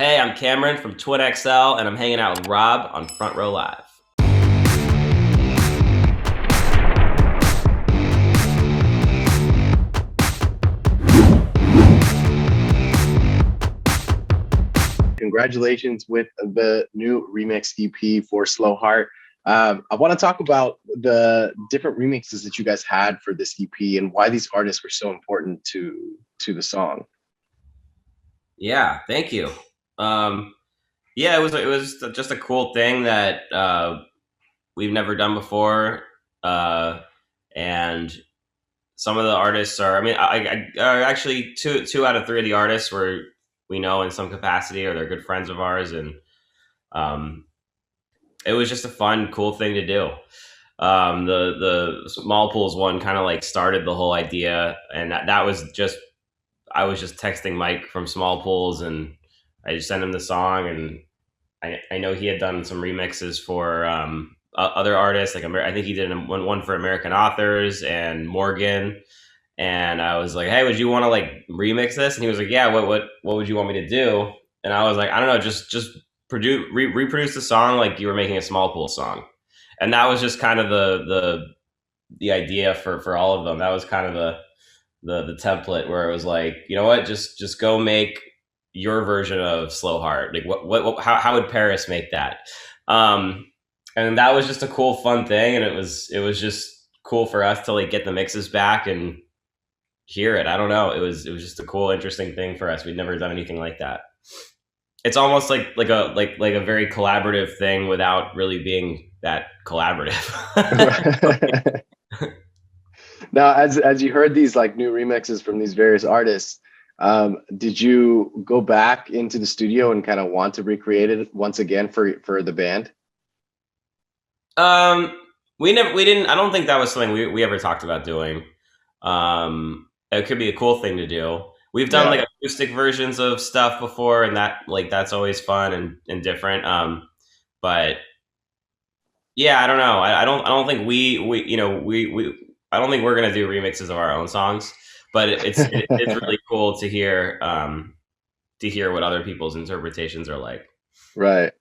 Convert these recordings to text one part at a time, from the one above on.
Hey, I'm Cameron from TwinXL, and I'm hanging out with Rob on Front Row Live. Congratulations with the new remix EP for Slow Heart. I want to talk about the different remixes that you guys had for this EP and why these artists were so important to the song. Yeah, thank you. Um, yeah, it was just a cool thing that we've never done before, and some of the artists are. I mean, actually two out of three of the artists were we know in some capacity, or they're good friends of ours, and um, it was just a fun, cool thing to do. The small pools one kind of like started the whole idea, and that was just I was just texting Mike from Small Pools, and I just sent him the song, and I know he had done some remixes for other artists, like I think he did one for American Authors and Morgan, and I was like, hey, would you want to like remix this? And he was like, yeah, what would you want me to do? And I was like, I don't know, just reproduce the song like you were making a Small Pool song, and that was just kind of the idea for all of them. That was kind of the template where it was like, you know what, just go make your version of Slow Heart. Like what how would Paris make that? Um, and that was just a cool, fun thing, and it was just cool for us to like get the mixes back and hear it. I don't know. It was just a cool, interesting thing for us. We'd never done anything like that. It's almost like a very collaborative thing without really being that collaborative. Now, as you heard these like new remixes from these various artists, did you go back into the studio and kind of want to recreate it once again for the band? um, we didn't. I don't think that was something we ever talked about doing. It could be a cool thing to do. We've done Yeah. like acoustic versions of stuff before, and that's always fun and different. But yeah, I don't know. I don't think we we I don't think we're gonna do remixes of our own songs. But it's really cool to hear what other people's interpretations are like. Right.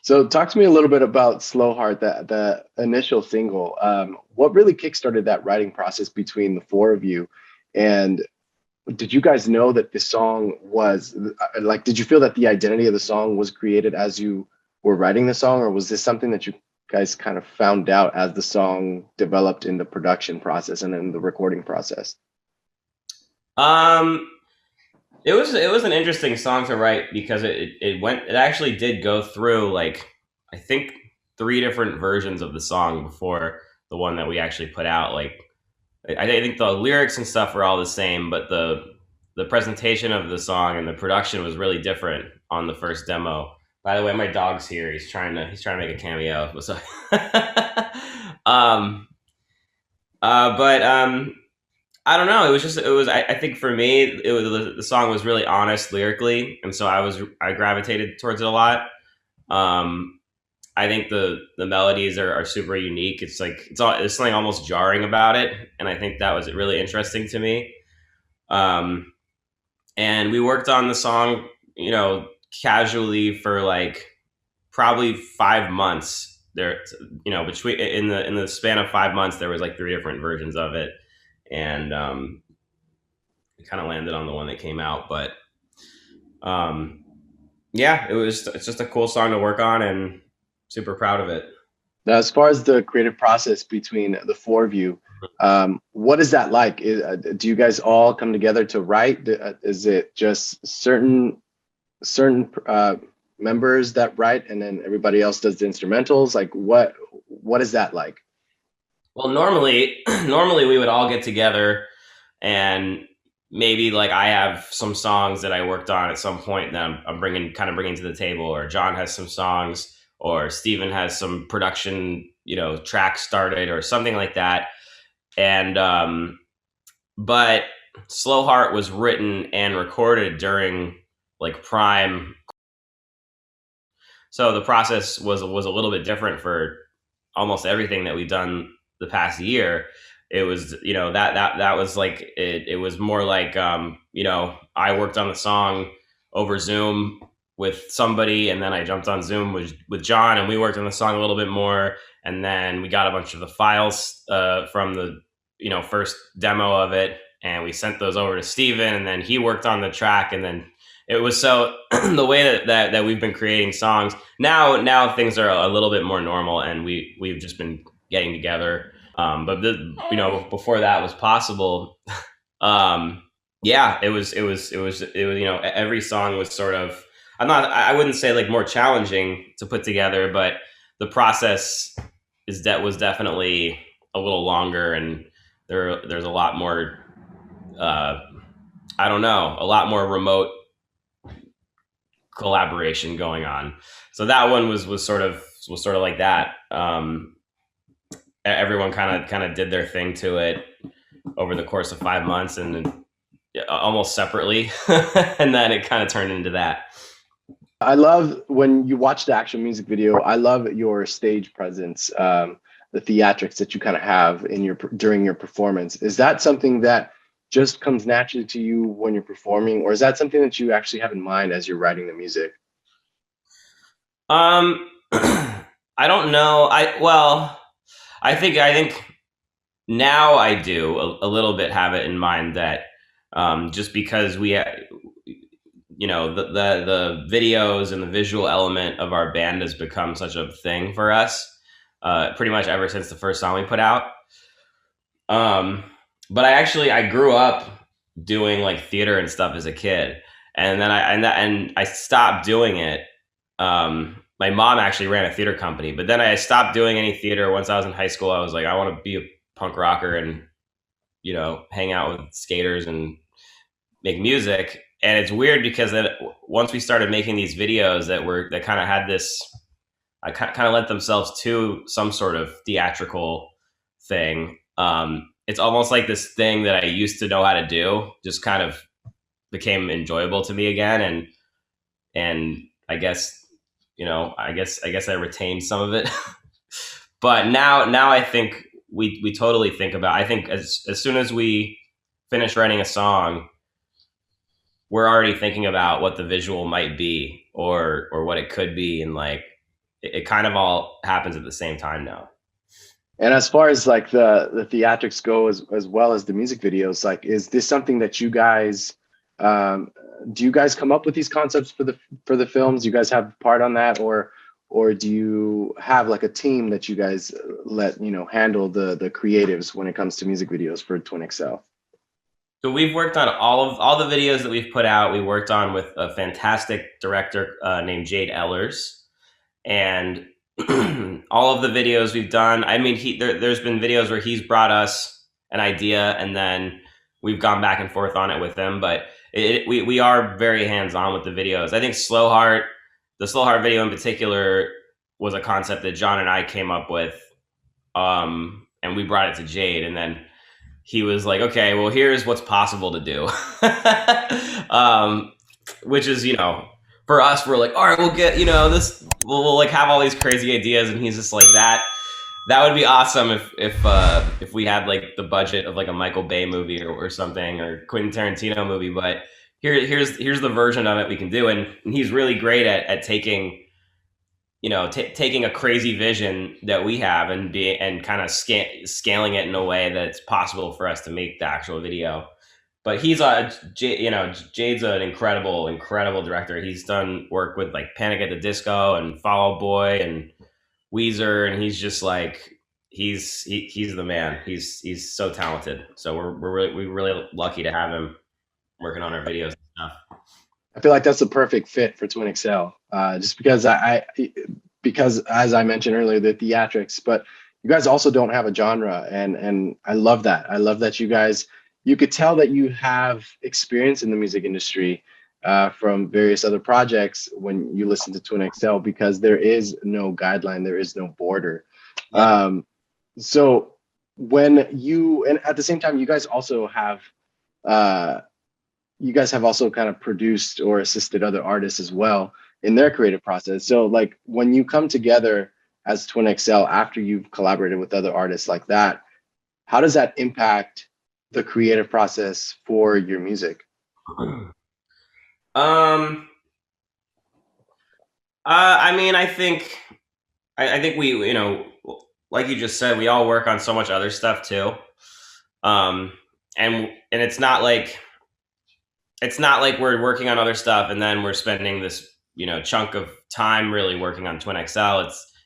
So talk to me a little bit about Slow Heart, the initial single. What really kickstarted that writing process between the four of you? And did you guys know that the song was like, did you feel that the identity of the song was created as you were writing the song, or was this something that you guys kind of found out as the song developed in the production process and in the recording process? Um, it was an interesting song to write because it actually did go through like I think three different versions of the song before the one that we actually put out. Like I think the lyrics and stuff were all the same, but the presentation of the song and the production was really different on the first demo. By the way, my dog's here. He's trying to make a cameo. So, um, but I don't know. I think for me, it was the song was really honest lyrically, and so I gravitated towards it a lot. Um, I think the melodies are super unique. It's like there's something almost jarring about it, and I think that was really interesting to me. Um, and we worked on the song, casually for like probably 5 months. There, between in the span of 5 months, there was like three different versions of it, and we kind of landed on the one that came out. But um, yeah, it's just a cool song to work on, and super proud of it. Now, as far as the creative process between the four of you, what is that like? Do you guys all come together to write? Is it just certain members that write, and then everybody else does the instrumentals? Like, what is that like? Well, normally, normally we would all get together, and maybe like I have some songs that I worked on at some point that I'm bringing to the table, or John has some songs, or Steven has some production, tracks started, or something like that. And but Slow Heart was written and recorded during like prime, so the process was a little bit different for almost everything that we've done the past year. It was, that was like it was more like I worked on the song over Zoom with somebody, and then I jumped on Zoom with John, and we worked on the song a little bit more, and then we got a bunch of the files from the first demo of it, and we sent those over to Steven, and then he worked on the track, and then it was so the way that we've been creating songs now things are a little bit more normal, and we've just been getting together. But before that was possible, um, yeah, it was every song was sort of, I wouldn't say like more challenging to put together, but the process was definitely a little longer, and there's a lot more uh, I don't know, a lot more remote collaboration going on. So that one was sort of like that. Everyone kind of did their thing to it over the course of 5 months, and almost separately, and then it kind of turned into that. I love when you watch the actual music video. I love your stage presence, the theatrics that you kind of have in your during your performance. Is that something that just comes naturally to you when you're performing, or is that something that you actually have in mind as you're writing the music? I don't know. I think now I do a little bit have it in mind that just because the videos and the visual element of our band has become such a thing for us, pretty much ever since the first song we put out. Um, but I grew up doing like theater and stuff as a kid, and then I stopped doing it. My mom actually ran a theater company, but then I stopped doing any theater once I was in high school. I was like, I want to be a punk rocker and hang out with skaters and make music. And it's weird because then once we started making these videos that kind of had this, I kind of lent themselves to some sort of theatrical thing. It's almost like this thing that I used to know how to do just kind of became enjoyable to me again, and I guess I retained some of it. But now I think we totally think about. I think as soon as we finish writing a song, we're already thinking about what the visual might be or what it could be, and like it kind of all happens at the same time now. And as far as like the theatrics go, as well as the music videos, like, is this something that you guys um, do? You guys come up with these concepts for the films? You guys have part on that, or do you have like a team that you guys let handle the creatives when it comes to music videos for Twin Excel? So we've worked on all the videos that we've put out. We worked on with a fantastic director named Jade Ellers, and all of the videos we've done. I mean, there's been videos where he's brought us an idea, and then we've gone back and forth on it with him. But we are very hands on with the videos. I think the Slow Heart video in particular, was a concept that John and I came up with, and we brought it to Jade, and then he was like, okay, well, here's what's possible to do. Which is, for us, we're like, all right, we'll get, this, we'll like have all these crazy ideas. And he's just like, that would be awesome if we had like the budget of like a Michael Bay movie or something, or Quentin Tarantino movie. But here's the version of it we can do. And he's really great at taking, taking a crazy vision that we have and kind of scaling it in a way that's possible for us to make the actual video. But Jade's an incredible director. He's done work with like Panic at the Disco and Fall Out Boy and Weezer, and he's just like he's the man. He's so talented. So we're really lucky to have him working on our videos and stuff. I feel like that's the perfect fit for Twin Excel, just because because as I mentioned earlier, the theatrics, but you guys also don't have a genre, and I love that. I love that you could tell that you have experience in the music industry from various other projects when you listen to Twin Excel, because there is no guideline, there is no border. Yeah. So when you, and at the same time, uh, you guys have also kind of produced or assisted other artists as well in their creative process. So like when you come together as Twin Excel after you've collaborated with other artists like that, how does that impact the creative process for your music? Um, I mean, I think we, like you just said, we all work on so much other stuff too. Um, and it's not like we're working on other stuff and then we're spending this, chunk of time really working on Twin XL.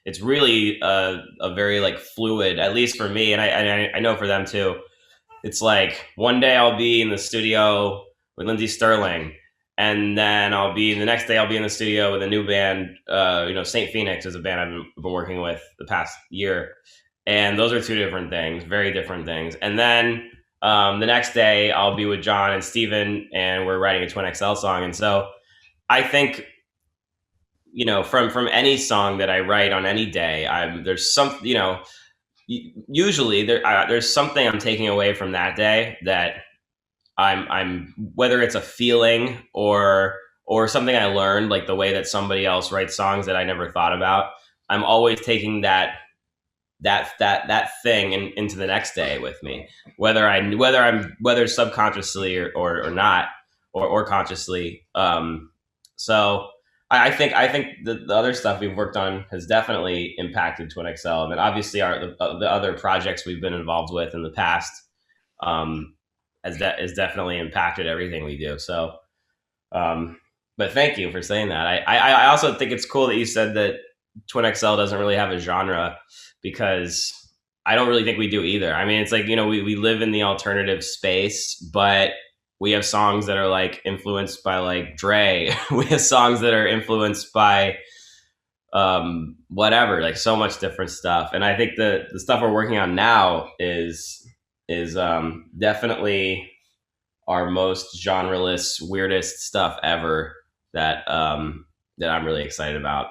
It's really a very like fluid, at least for me, and I know for them too. It's like one day I'll be in the studio with Lindsey Sterling, and then the next day I'll be in the studio with a new band. Saint Phoenix is a band I've been working with the past year, and those are two different things, very different things. And then the next day I'll be with John and Steven, and we're writing a Twin XL song. And so I think, from any song that I write on any day, there's some, usually there's something I'm taking away from that day that I'm whether it's a feeling or something I learned, like the way that somebody else writes songs that I never thought about. I'm always taking that thing into the next day with me, whether subconsciously or not, or consciously. So I think the other stuff we've worked on has definitely impacted Twin XL. I mean, obviously the other projects we've been involved with in the past, um, has definitely impacted everything we do. So, um, but thank you for saying that. I also think it's cool that you said that Twin XL doesn't really have a genre, because I don't really think we do either. I mean, it's like, we live in the alternative space, but we have songs that are like influenced by like Dre. We have songs that are influenced by whatever, like so much different stuff. And I think the stuff we're working on now is definitely our most genreless, weirdest stuff ever that I'm really excited about.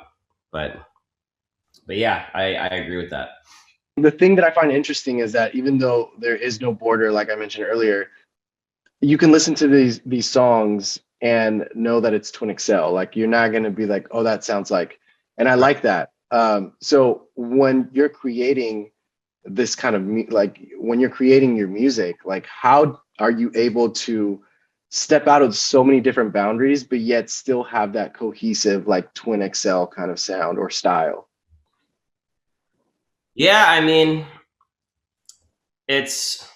But yeah, I agree with that. The thing that I find interesting is that even though there is no border, like I mentioned earlier, you can listen to these songs and know that it's Twin XL. Like you're not going to be like, oh, that sounds like, and I Right. like that. So when you're creating this kind of like when you're creating your music, like how are you able to step out of so many different boundaries, but yet still have that cohesive like Twin XL kind of sound or style? Yeah, I mean, it's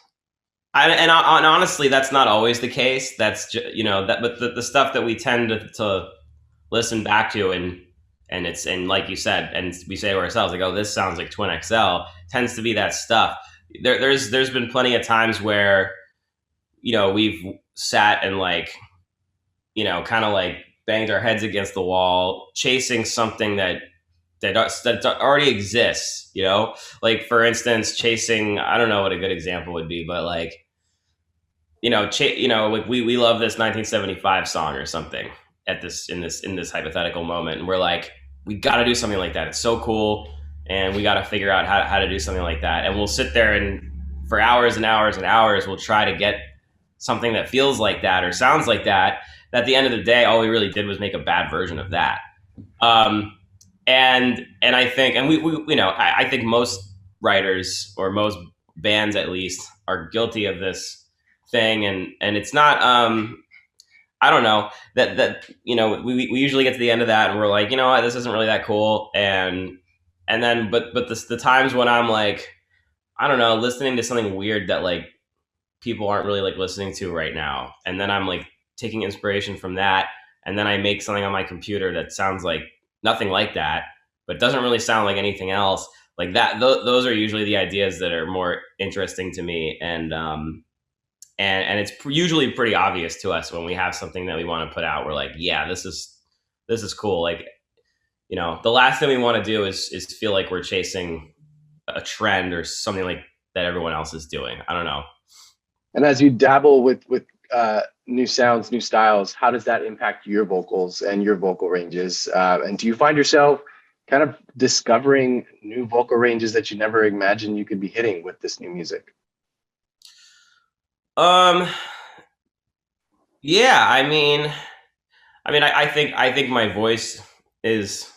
and honestly, that's not always the case. That's just, that, but the stuff that we tend to listen back to, and like you said, and we say to ourselves like, oh, this sounds like Twin XL, tends to be that stuff. There's been plenty of times where, we've sat and like, kind of like banged our heads against the wall chasing something that already exists, like for instance chasing, I don't know what a good example would be, but like, like we love this 1975 song or something at this in this hypothetical moment, and we're like, we got to do something like that. It's so cool, and we got to figure out how to do something like that. And we'll sit there and for hours and hours and hours, we'll try to get something that feels like that or sounds like that. At the end of the day, all we really did was make a bad version of that. Um, and I think, and I think most writers or most bands at least are guilty of this thing, and it's not, I don't know, we usually get to the end of that and we're like, you know what, this isn't really that cool. And then but the times when I'm like, I don't know, listening to something weird that like people aren't really like listening to right now, and then I'm like taking inspiration from that, and then I make something on my computer that sounds like nothing like that, but doesn't really sound like anything else like that. Those are usually the ideas that are more interesting to me. And it's usually pretty obvious to us when we have something that we want to put out. We're like, yeah, this is cool. Like, the last thing we want to do is feel like we're chasing a trend or something like that everyone else is doing. I don't know. And as you dabble with new sounds, new styles, how does that impact your vocals and your vocal ranges? And do you find yourself kind of discovering new vocal ranges that you never imagined you could be hitting with this new music? Um, yeah, I think my voice is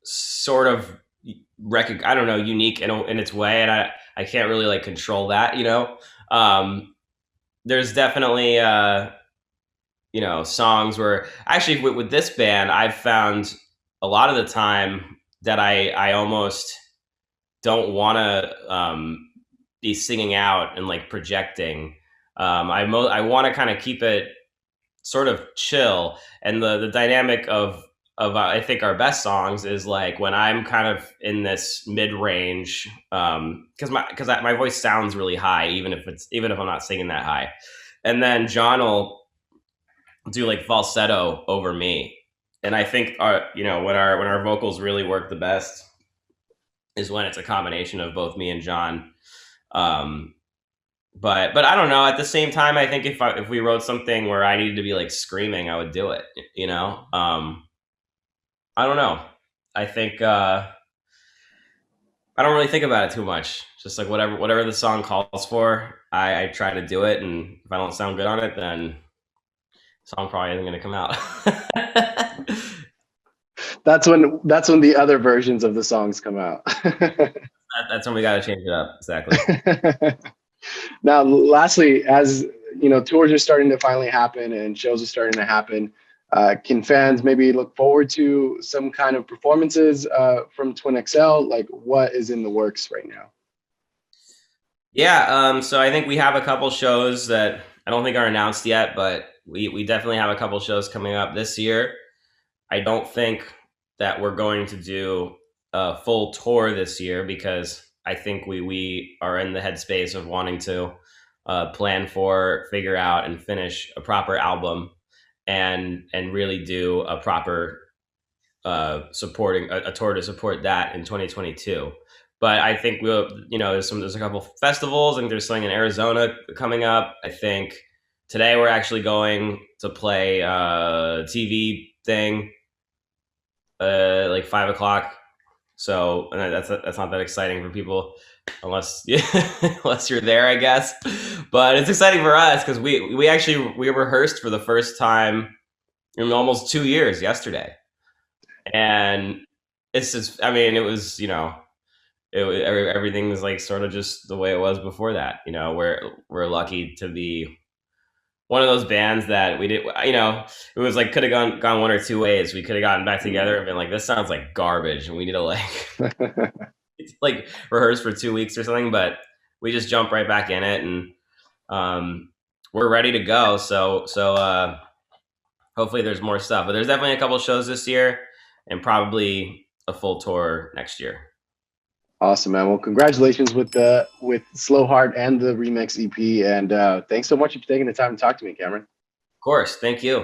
sort of I don't know, unique in its way, and I can't really like control that. There's definitely songs where actually with this band I've found a lot of the time that I almost don't want to be singing out and like projecting. I want to kind of keep it sort of chill, and the dynamic of I think our best songs is like when I'm kind of in this mid range, because my voice sounds really high, even if I'm not singing that high, and then John will do like falsetto over me, and I think our when our vocals really work the best is when it's a combination of both me and John. Um, but I don't know. At the same time, I think if we wrote something where I needed to be like screaming, I would do it. You know, I don't know. I think I don't really think about it too much. Just like whatever the song calls for, I try to do it, and if I don't sound good on it, then the song probably isn't going to come out. That's when the other versions of the songs come out. That's when we got to change it up. Exactly. Now, lastly, as you know, tours are starting to finally happen and shows are starting to happen. Can fans maybe look forward to some kind of performances from Twin XL? Like, what is in the works right now? Yeah. So I think we have a couple shows that I don't think are announced yet, but we definitely have a couple shows coming up this year. I don't think that we're going to do a full tour this year because I think we are in the headspace of wanting to plan for, figure out, and finish a proper album, and really do a proper supporting a tour to support that in 2022. But I think there's a couple festivals. I think there's something in Arizona coming up. I think today we're actually going to play a TV thing like 5 o'clock. So and that's not that exciting for people unless unless you're there, I guess. But it's exciting for us because we rehearsed for the first time in almost 2 years yesterday, and it's just I mean it was everything was like sort of just the way it was before that. We're lucky to be one of those bands that we did, it was like could have gone one or two ways. We could have gotten back together and been like, this sounds like garbage, and we need to like rehearse for 2 weeks or something. But we just jump right back in it, and we're ready to go. So hopefully there's more stuff. But there's definitely a couple shows this year, and probably a full tour next year. Awesome, man. Well, congratulations with Slow Heart and the Remix EP, and thanks so much for taking the time to talk to me, Cameron. Of course, thank you.